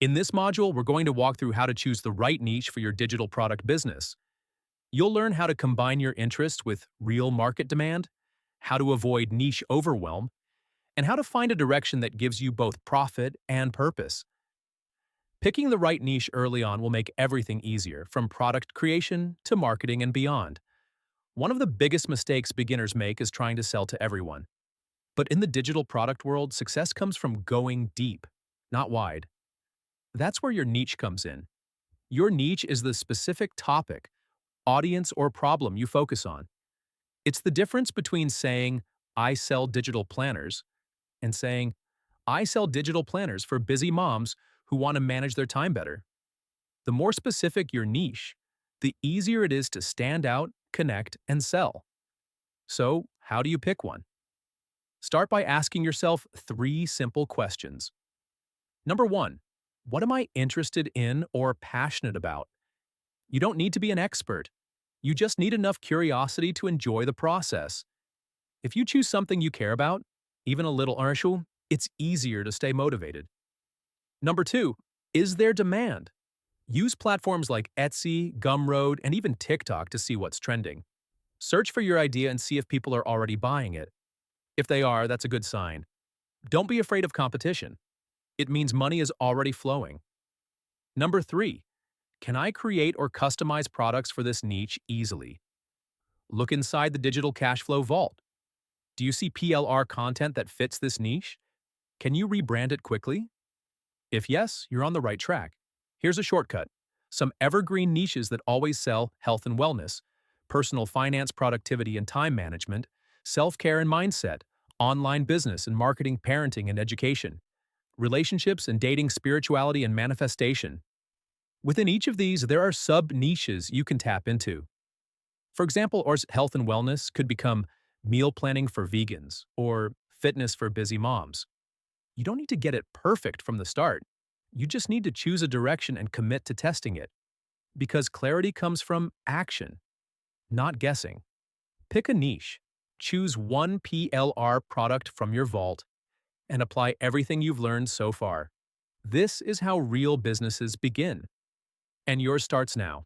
In this module, we're going to walk through how to choose the right niche for your digital product business. You'll learn how to combine your interest with real market demand, how to avoid niche overwhelm, and how to find a direction that gives you both profit and purpose. Picking the right niche early on will make everything easier, from product creation to marketing and beyond. One of the biggest mistakes beginners make is trying to sell to everyone. But in the digital product world, success comes from going deep, not wide. That's where your niche comes in. Your niche is the specific topic, audience, or problem you focus on. It's the difference between saying, I sell digital planners, and saying, I sell digital planners for busy moms who want to manage their time better. The more specific your niche, the easier it is to stand out, connect, and sell. So, how do you pick one? Start by asking yourself three simple questions. Number one, what am I interested in or passionate about? You don't need to be an expert. You just need enough curiosity to enjoy the process. If you choose something you care about, even a little unusual, it's easier to stay motivated. Number two, is there demand? Use platforms like Etsy, Gumroad, and even TikTok to see what's trending. Search for your idea and see if people are already buying it. If they are, that's a good sign. Don't be afraid of competition. It means money is already flowing. Number three, can I create or customize products for this niche easily? Look inside the Digital Cashflow Vault. Do you see PLR content that fits this niche? Can you rebrand it quickly? If yes, you're on the right track. Here's a shortcut. Some evergreen niches that always sell: health and wellness, personal finance, productivity and time management, self-care and mindset, online business and marketing, parenting and education, relationships and dating, spirituality and manifestation. Within each of these, there are sub-niches you can tap into. For example, health and wellness could become meal planning for vegans or fitness for busy moms. You don't need to get it perfect from the start. You just need to choose a direction and commit to testing it. Because clarity comes from action, not guessing. Pick a niche, choose one PLR product from your vault, and apply everything you've learned so far. This is how real businesses begin. And yours starts now.